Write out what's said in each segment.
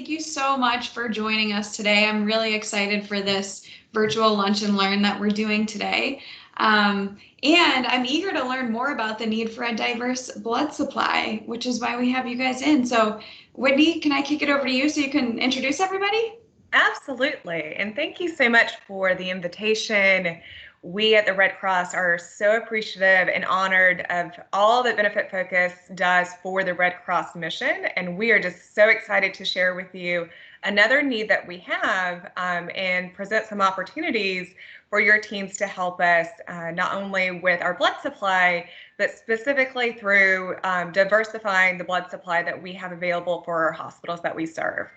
thank you so much for joining us today. I'm really excited for this virtual lunch and learn that we're doing today. And I'm eager to learn more about the need for a diverse blood supply, which is why we have you guys in. So, Whitney, can I kick it over to you so you can introduce everybody? Absolutely. And thank you so much for the invitation. We at the Red Cross are so appreciative and honored of all that Benefit Focus does for the Red Cross mission. And we are just so excited to share with you another need that we have and present some opportunities for your teams to help us not only with our blood supply, but specifically through diversifying the blood supply that we have available for our hospitals that we serve.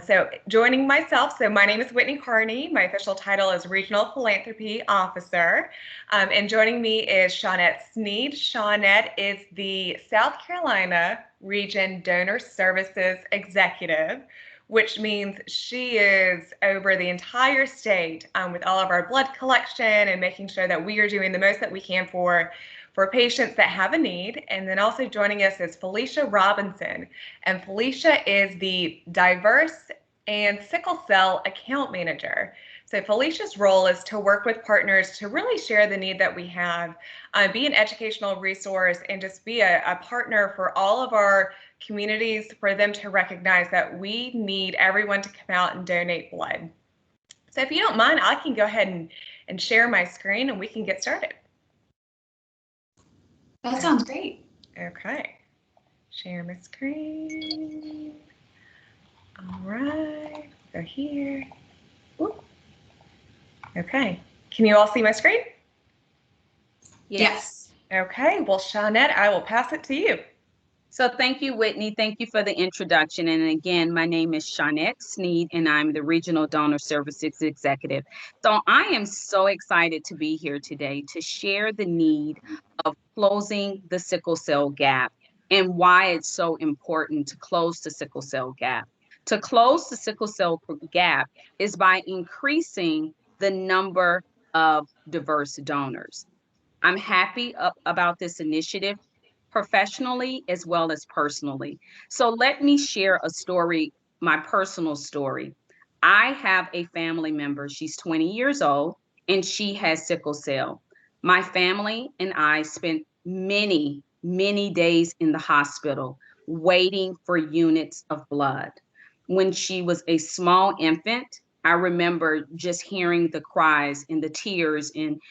So joining myself, so my name is Whitney Carney. My official title is Regional Philanthropy Officer. And joining me is Shawnette Sneed. Shawnette is the South Carolina Region Donor Services Executive, which means she is over the entire state with all of our blood collection and making sure that we are doing the most that we can for patients that have a need. And then also joining us is Felicia Robinson. And Felicia is the Diverse and Sickle Cell Account Manager. So Felicia's role is to work with partners to really share the need that we have, be an educational resource, and just be a partner for all of our communities for them to recognize that we need everyone to come out and donate blood. So if you don't mind, I can go ahead and share my screen and we can get started. That sounds great. Okay. Share my screen. All right. Go here. Ooh. Okay. Can you all see my screen? Yes. Okay. Well, Shawnette, I will pass it to you. So thank you, Whitney. Thank you for the introduction. And again, my name is Shawnette Sneed, and I'm the Regional Donor Services Executive. So I am so excited to be here today to share the need of closing the sickle cell gap and why it's so important to close the sickle cell gap. To close the sickle cell gap is by increasing the number of diverse donors. I'm happy about this initiative professionally as well as personally. So let me share a story, my personal story. I have a family member. She's 20 years old and she has sickle cell. My family and I spent many days in the hospital waiting for units of blood. When she was a small infant, I remember just hearing the cries and the tears and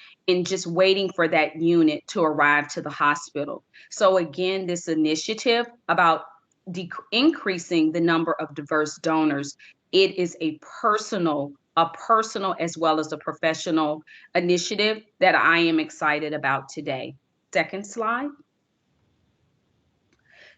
just waiting for that unit to arrive to the hospital. So again, this initiative about increasing the number of diverse donors, it is a personal as well as a professional initiative that I am excited about today. Second slide.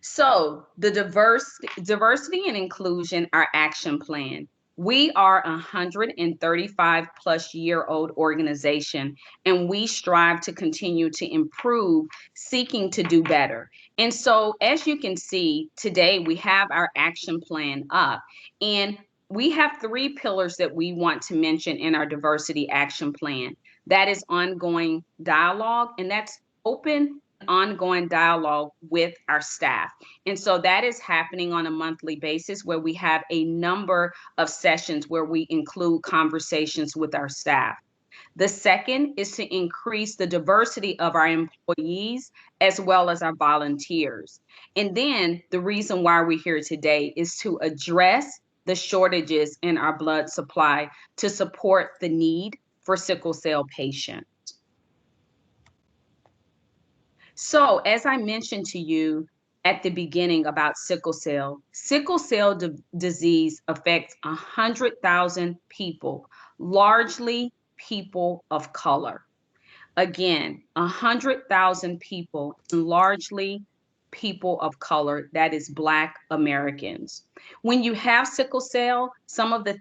So the diversity and inclusion, our action plan. We are a 135 plus year old organization, and we strive to continue to improve, seeking to do better. And so, as you can see today, we have our action plan up, and we have three pillars that we want to mention in our diversity action plan. That is ongoing dialogue, and that's open ongoing dialogue with our staff. And so that is happening on a monthly basis where we have a number of sessions where we include conversations with our staff. The second is to increase the diversity of our employees as well as our volunteers. And then the reason why we're here today is to address the shortages in our blood supply to support the need for sickle cell patients. So, as I mentioned to you at the beginning about sickle cell disease affects 100,000 people, largely people of color. Again, 100,000 people, largely people of color, that is Black Americans. When you have sickle cell, some of the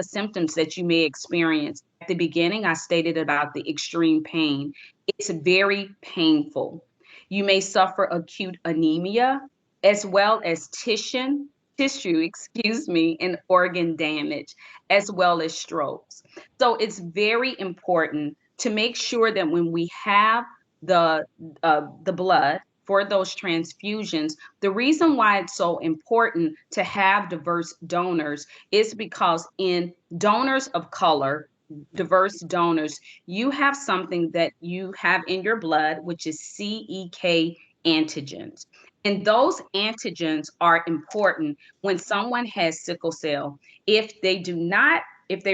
symptoms that you may experience at the beginning, I stated about the extreme pain. It's very painful. You may suffer acute anemia as well as tissue, and organ damage, as well as strokes. So it's very important to make sure that when we have the blood for those transfusions, the reason why it's so important to have diverse donors is because in donors of color, diverse donors, you have something that you have in your blood, which is CEK antigens. And those antigens are important when someone has sickle cell. If they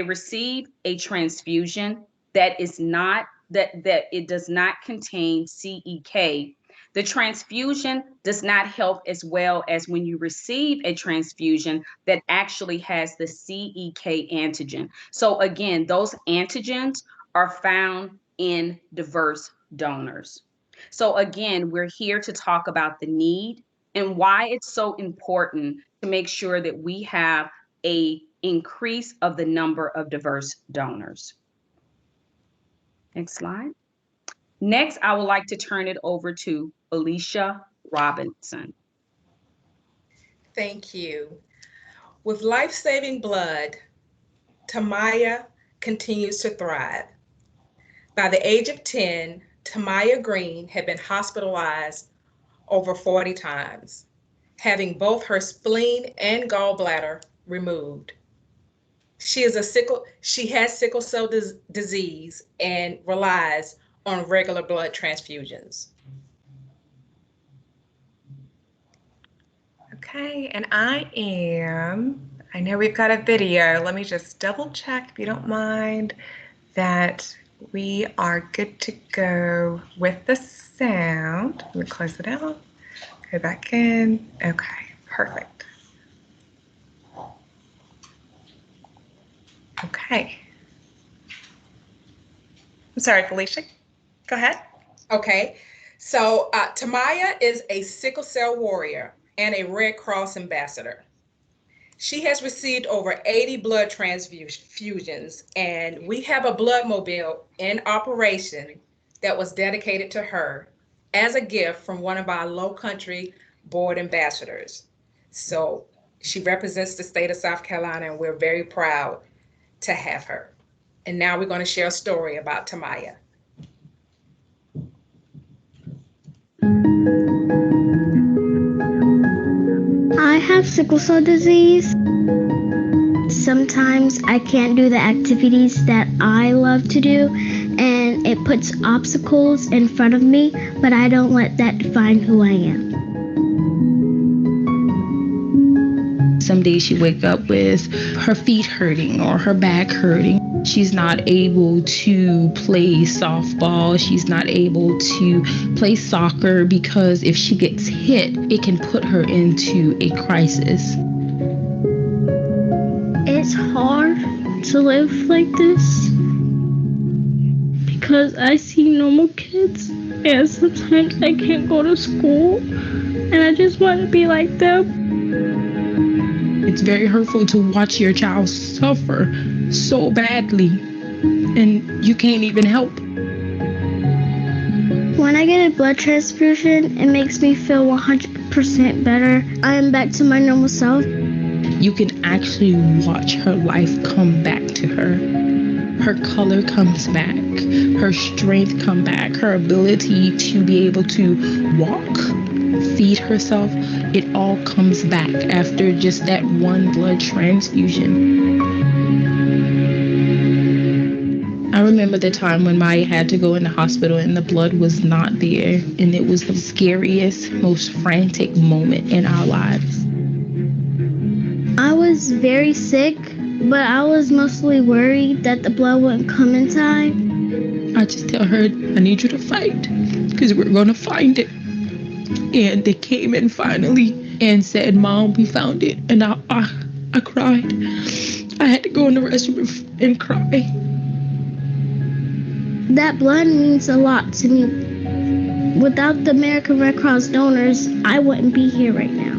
receive a transfusion that is not that it does not contain CEK, the transfusion does not help as well as when you receive a transfusion that actually has the CEK antigen. So again, those antigens are found in diverse donors. So again, we're here to talk about the need and why it's so important to make sure that we have a increase of the number of diverse donors. Next slide. Next, I would like to turn it over to Alicia Robinson. Thank you. With life-saving blood, Tamaya continues to thrive. By the age of 10, Tamaya Green had been hospitalized over 40 times, having both her spleen and gallbladder removed. She has sickle cell disease and relies on regular blood transfusions. Okay, and I know we've got a video. Let me just double check, if you don't mind, that we are good to go with the sound. Let me close it out, go back in. Okay, perfect. Okay. I'm sorry, Felicia, go ahead. Okay, so Tamaya is a sickle cell warrior and a Red Cross ambassador. She has received over 80 blood transfusions, and we have a blood mobile in operation that was dedicated to her as a gift from one of our Low Country board ambassadors. So she represents the state of South Carolina, and we're very proud to have her. And now we're going to share a story about Tamaya. I have sickle cell disease. Sometimes I can't do the activities that I love to do, and it puts obstacles in front of me, but I don't let that define who I am. Some days she wake up with her feet hurting or her back hurting. She's not able to play softball. She's not able to play soccer because if she gets hit, it can put her into a crisis. It's hard to live like this because I see normal kids and sometimes I can't go to school and I just want to be like them. It's very hurtful to watch your child suffer so badly and you can't even help. When I get a blood transfusion, it makes me feel 100% better. I am back to my normal self. You can actually watch her life come back to her. Her color comes back, her strength come back, her ability to be able to walk, feed herself, it all comes back after just that one blood transfusion. I remember the time when Maya had to go in the hospital and the blood was not there, and it was the scariest, most frantic moment in our lives. I was very sick, but I was mostly worried that the blood wouldn't come in time. I just tell her, I need you to fight because we're going to find it. And they came in finally and said, Mom, we found it. And I cried. I had to go in the restroom and cry. That blood means a lot to me. Without the American Red Cross donors, I wouldn't be here right now.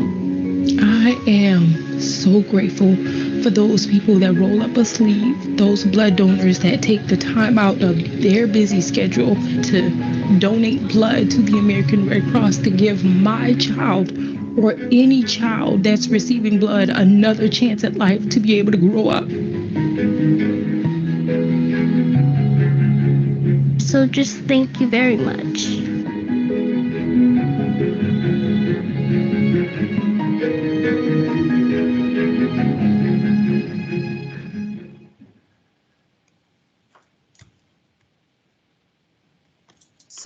I am so grateful for those people that roll up a sleeve, those blood donors that take the time out of their busy schedule to donate blood to the American Red Cross to give my child or any child that's receiving blood another chance at life to be able to grow up. So just thank you very much.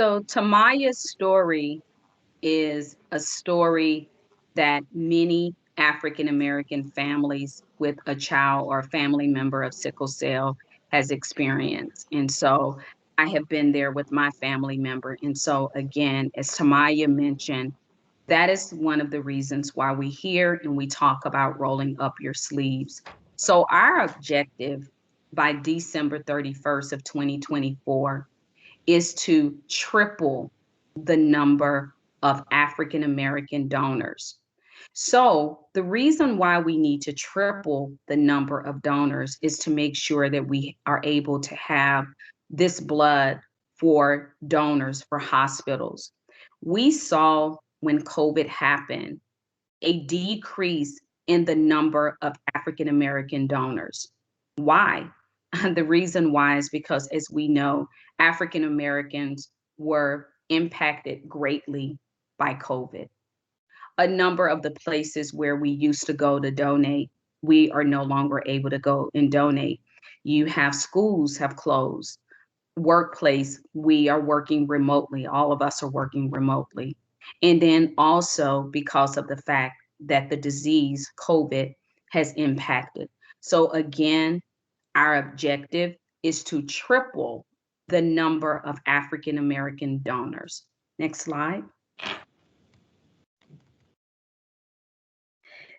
So Tamaya's story is a story that many African American families with a child or a family member of sickle cell has experienced. And so I have been there with my family member. And so again, as Tamaya mentioned, that is one of the reasons why we hear and we talk about rolling up your sleeves. So our objective by December 31st of 2024 is to triple the number of African American donors. So the reason why we need to triple the number of donors is to make sure that we are able to have this blood for donors for hospitals. We saw when COVID happened a decrease in the number of African American donors. Why? The reason why is because, as we know, African Americans were impacted greatly by COVID. A number of the places where we used to go to donate, we are no longer able to go and donate. You have schools have closed. Workplace, we are working remotely. All of us are working remotely. And then also because of the fact that the disease, COVID, has impacted. So again, our objective is to triple the number of African American donors. Next slide.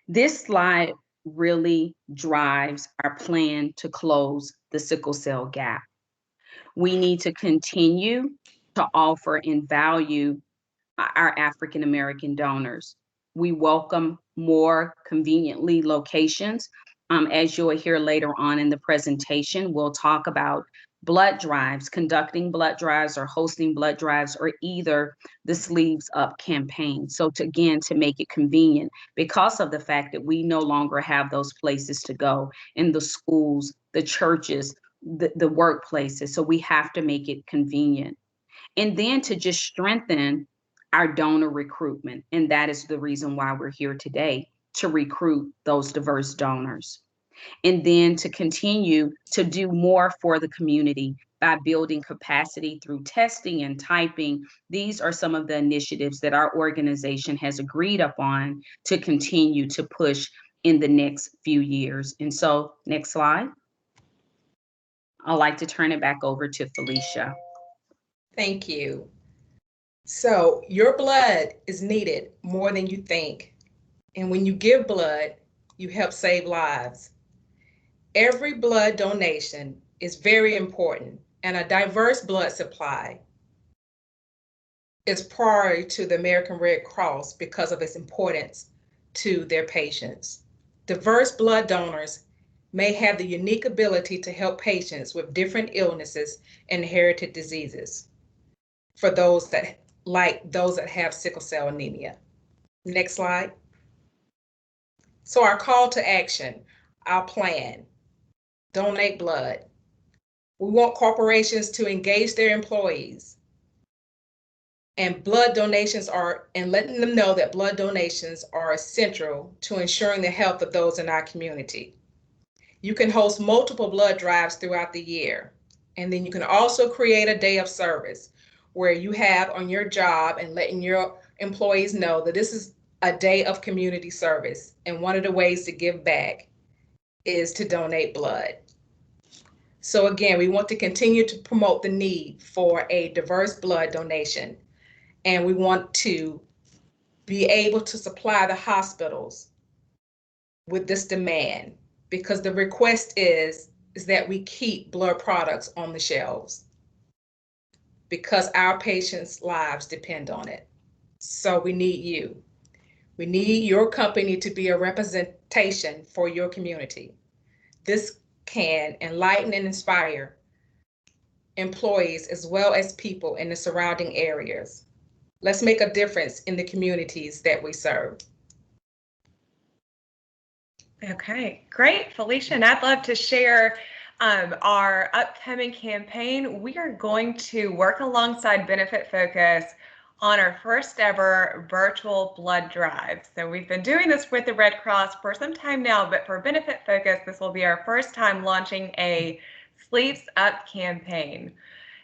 This slide really drives our plan to close the sickle cell gap. We need to continue to offer and value our African American donors. We welcome more conveniently locations. As you'll hear later on in the presentation, we'll talk about blood drives, conducting blood drives or hosting blood drives, or either the Sleeves Up campaign. So again, to make it convenient, because of the fact that we no longer have those places to go in the schools, the churches, the workplaces. So we have to make it convenient. And then to just strengthen our donor recruitment. And that is the reason why we're here today, to recruit those diverse donors. And then to continue to do more for the community by building capacity through testing and typing. These are some of the initiatives that our organization has agreed upon to continue to push in the next few years. And so, next slide. I'd like to turn it back over to Felicia. Thank you. So your blood is needed more than you think. And when you give blood, you help save lives. Every blood donation is very important, and a diverse blood supply is priority to the American Red Cross because of its importance to their patients. Diverse blood donors may have the unique ability to help patients with different illnesses and inherited diseases, for those that have sickle cell anemia. Next slide. So our call to action, our plan, donate blood. We want corporations to engage their employees, and letting them know that blood donations are essential to ensuring the health of those in our community. You can host multiple blood drives throughout the year, and then you can also create a day of service where you have on your job and letting your employees know that this is a day of community service. And one of the ways to give back is to donate blood. So again, we want to continue to promote the need for a diverse blood donation. And we want to be able to supply the hospitals with this demand, because the request is that we keep blood products on the shelves, because our patients' lives depend on it. So we need you. We need your company to be a representation for your community. This can enlighten and inspire employees as well as people in the surrounding areas. Let's make a difference in the communities that we serve. Okay, great, Felicia. And I'd love to share our upcoming campaign. We are going to work alongside Benefit Focus on our first ever virtual blood drive. So we've been doing this with the Red Cross for some time now, but for Benefit Focus, this will be our first time launching a Sleeves Up campaign.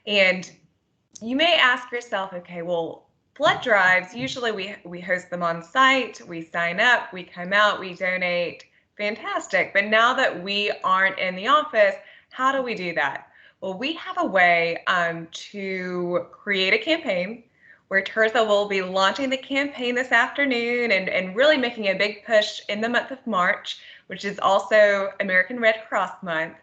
And you may ask yourself, okay, well, blood drives, usually we host them on site, we sign up, we come out, we donate. Fantastic. But now that we aren't in the office, how do we do that? Well, we have a way to create a campaign where Terza will be launching the campaign this afternoon and really making a big push in the month of March, which is also American Red Cross Month,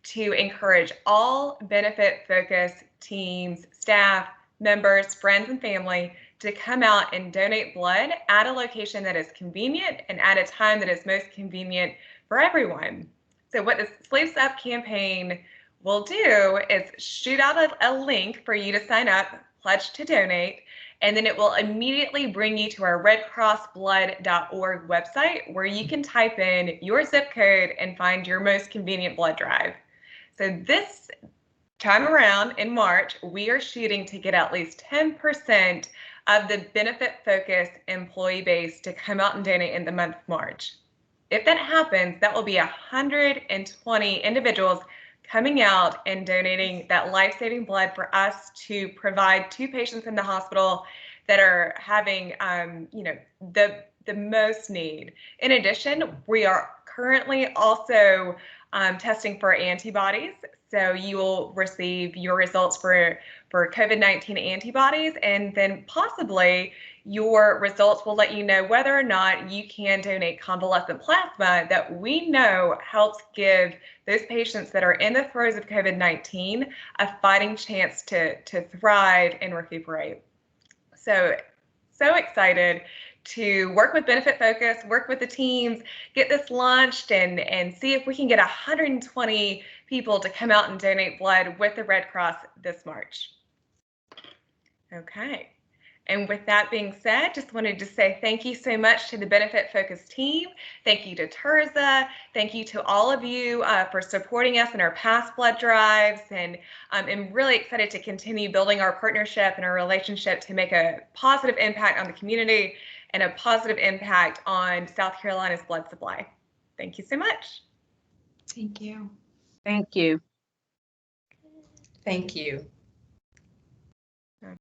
to encourage all benefit-focused teams, staff, members, friends, and family to come out and donate blood at a location that is convenient and at a time that is most convenient for everyone. So what the Sleeves Up campaign will do is shoot out a link for you to sign up, pledge to donate, and then it will immediately bring you to our redcrossblood.org website where you can type in your zip code and find your most convenient blood drive. So this time around in March, we are shooting to get at least 10% of the benefit-focused employee base to come out and donate in the month of March. If that happens, that will be 120 individuals coming out and donating that life-saving blood for us to provide to patients in the hospital that are having, the most need. In addition, we are currently also testing for antibodies. So you will receive your results for COVID-19 antibodies, and then possibly your results will let you know whether or not you can donate convalescent plasma that we know helps give those patients that are in the throes of COVID-19 a fighting chance to thrive and recuperate. So excited to work with Benefit Focus, work with the teams, get this launched, and see if we can get 120 people to come out and donate blood with the Red Cross this March. Okay. And with that being said, just wanted to say thank you so much to the Benefit Focus team. Thank you to Terza. Thank you to all of you for supporting us in our past blood drives. And I'm really excited to continue building our partnership and our relationship to make a positive impact on the community and a positive impact on South Carolina's blood supply. Thank you so much. Thank you. Thank you. Thank you.